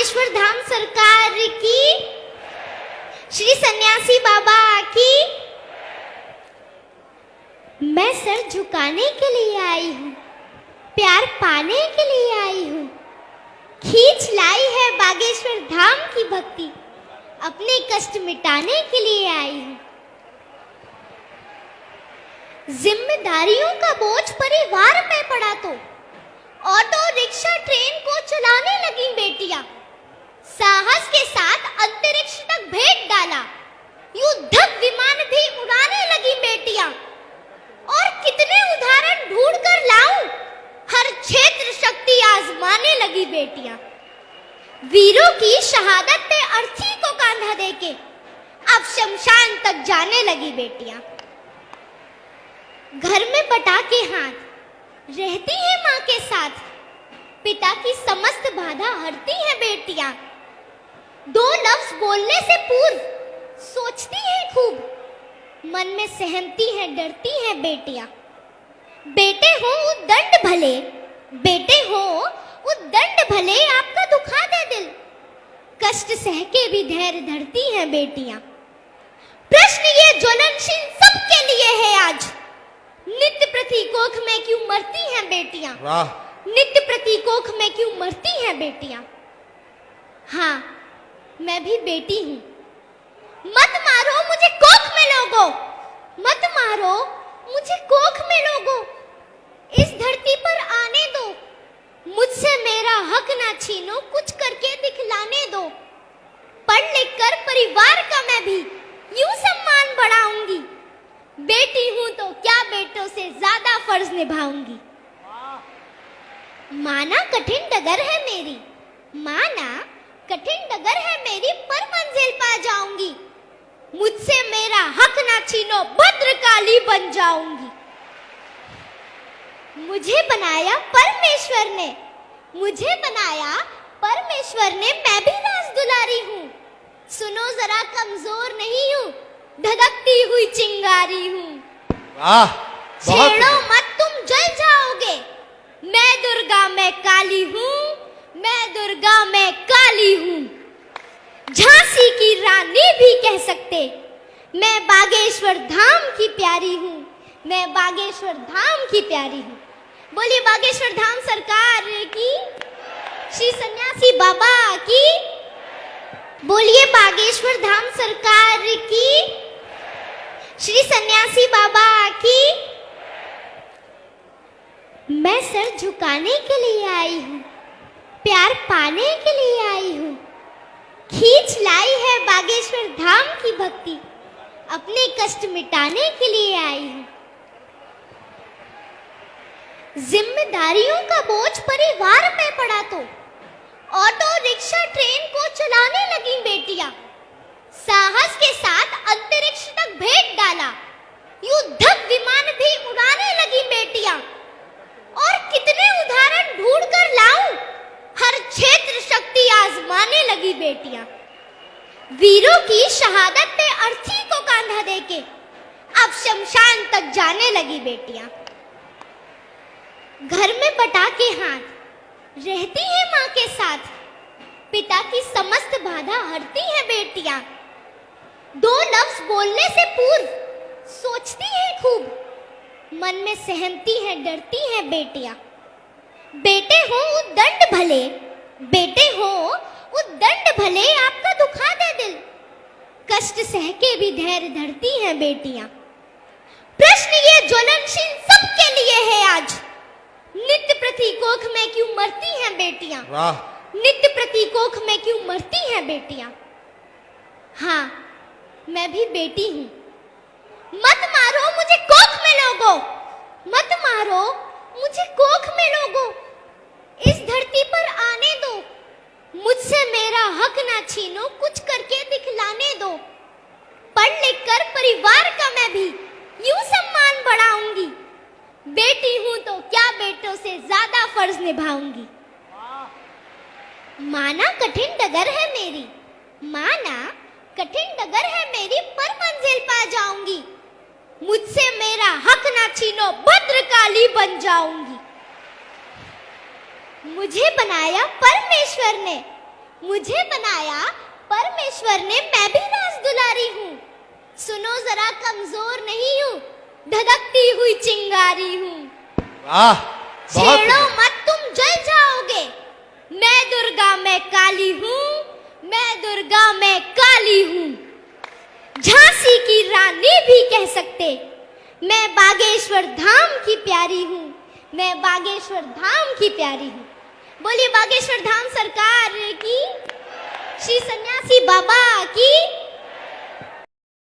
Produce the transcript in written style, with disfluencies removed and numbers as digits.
बागेश्वर धाम सरकार की, श्री सन्यासी बाबा की। मैं सर झुकाने के लिए आई हूँ, प्यार पाने के लिए आई हूँ। खींच लाई है बागेश्वर धाम की भक्ति, अपने कष्ट मिटाने के लिए आई हूँ। जिम्मेदारियों का बोझ परिवार पे पड़ा तो ऑटो रिक्शा ट्रेन को चलाने लगी बेटियां। साहस के साथ अंतरिक्ष तक भेज डाला, युद्धक विमान भी उड़ाने लगी बेटियां। और कितने उदाहरण ढूंढ कर लाऊं, हर क्षेत्र शक्ति आजमाने लगी बेटियां। वीरों की शहादत पे अर्थी को कांधा देके अब शमशान तक जाने लगी बेटियां। घर में बटा के हाथ रहती है माँ के साथ, पिता की समस्त बाधा हरती है बेटियां। दो लफ्ज बोलने से पूर्व सोचती है खूब, मन में सहमती है डरती है बेटियां। बेटे हो उद्दंड भले, बेटे हो उद्दंड भले आपका दुखा दे दिल, कष्ट सह के भी धैर्य धरती है बेटियां। प्रश्न ये ज्वलनशील सबके लिए है आज, नित्य प्रतीकोख में क्यों मरती हैं बेटियां? नित्य प्रतीकोख में क्यों मरती हैं बेटियां? हाँ, मैं भी बेटी हूं। मत मारो मुझे कोख में लोगो, मत मारो मुझे कोख में लोगो। इस धरती पर आने दो, मुझसे मेरा हक ना छीनो, कुछ करके दिखलाने दो। पढ़ लिख कर परिवार का मैं भी यूं सम्मान बढ़ाऊंगी। बेटी हूं तो क्या बेटों से ज्यादा फर्ज निभाऊंगी। माना कठिन डगर है मेरी, माना कठिन डगर है मेरी, पर मंजिल पा जाऊंगी। मुझसे मेरा हक ना छीनो, भद्रकाली बन जाऊंगी। मुझे बनाया परमेश्वर ने, मुझे बनाया परमेश्वर ने, मैं भी राज दुलारी हूँ। सुनो जरा कमजोर नहीं हूँ, धधकती हुई चिंगारी हूँ। छेड़ो मत तुम जल जाओगे, मैं दुर्गा मैं काली हूँ, मैं दुर्गा मैं काली हूँ। झांसी की रानी भी कह सकते, मैं बागेश्वर धाम की प्यारी हूँ, मैं बागेश्वर धाम की प्यारी हूँ। बोलिए बागेश्वर धाम सरकार की, श्री सन्यासी बाबा की। बोलिए बागेश्वर धाम सरकार की, श्री सन्यासी बाबा की। मैं सर झुकाने के लिए आई हूँ, प्यार पाने के लिए आई हूँ। खींच लाई है बागेश्वर धाम की भक्ति, अपने कष्ट मिटाने के लिए आई हूँ। जिम्मेदारियों का बोझ परिवार पे पड़ा तो ऑटो रिक्शा ट्रेन को चलाने लगी बेटियां। साहस के साथ अंतरिक्ष तक भेज डाला, युद्धक विमान भी उड़ाने लगी बेटियां। और कितने उदाहरण ढूंढ कर लाऊं, हर क्षेत्र शक्ति आजमाने लगी बेटियां। वीरों की शहादत पे अर्थी को कांधा देके अब शमशान तक जाने लगी बेटियां। घर में बटा के हाथ रहती है माँ के साथ, पिता की समस्त बाधा हरती है बेटियां। दो लफ्ज बोलने से पूर्व सोचती है खूब, मन में सहमती है डरती है बेटियां। बेटे हो उद्दंड भले, बेटे हो उद्दंड भले आपका दुखा दे दिल, कष्ट सह के भी धैर्य धरती हैं बेटियां। प्रश्न ये ज्वलनशील सबके लिए है आज, नित्य प्रतीकोख में क्यों मरती हैं बेटियां? नित्य प्रतीकोख में क्यों मरती हैं बेटियां? हाँ, मैं भी बेटी हूं। मत मारो मुझे कोख में लोगो, मत मारो मुझे कोख में लोगो। इस धरती पर आने दो, मुझसे मेरा हक ना छीनो, कुछ करके दिखलाने दो। पढ़ लिख कर परिवार का मैं भी यूं सम्मान बढ़ाऊंगी। बेटी हूं तो क्या बेटों से ज्यादा फर्ज निभाऊंगी। माना कठिन डगर है मेरी, माना कठिन डगर है मेरी, पर मंजिल पा जाऊंगी। मुझसे मेरा हक ना छीनो, भद्रकाली बन जाऊंगी। मुझे बनाया परमेश्वर ने, मुझे बनाया परमेश्वर ने, मैं भी रास दुलारी हूँ। सुनो जरा, कमजोर नहीं हूँ, धधकती हुई चिंगारी हूँ। वाह, छेड़ो मत, तुम जल जाओगे। मैं दुर्गा, मैं काली हूँ, मैं दुर्गा, मैं काली हूँ। झांसी की रानी भी कह सकते, मैं बागेश्वर धाम की प्यारी हूँ, मैं बागेश्वर धाम की प्यारी हूँ। बोलिए बागेश्वर धाम सरकार की, श्री सन्यासी बाबा की।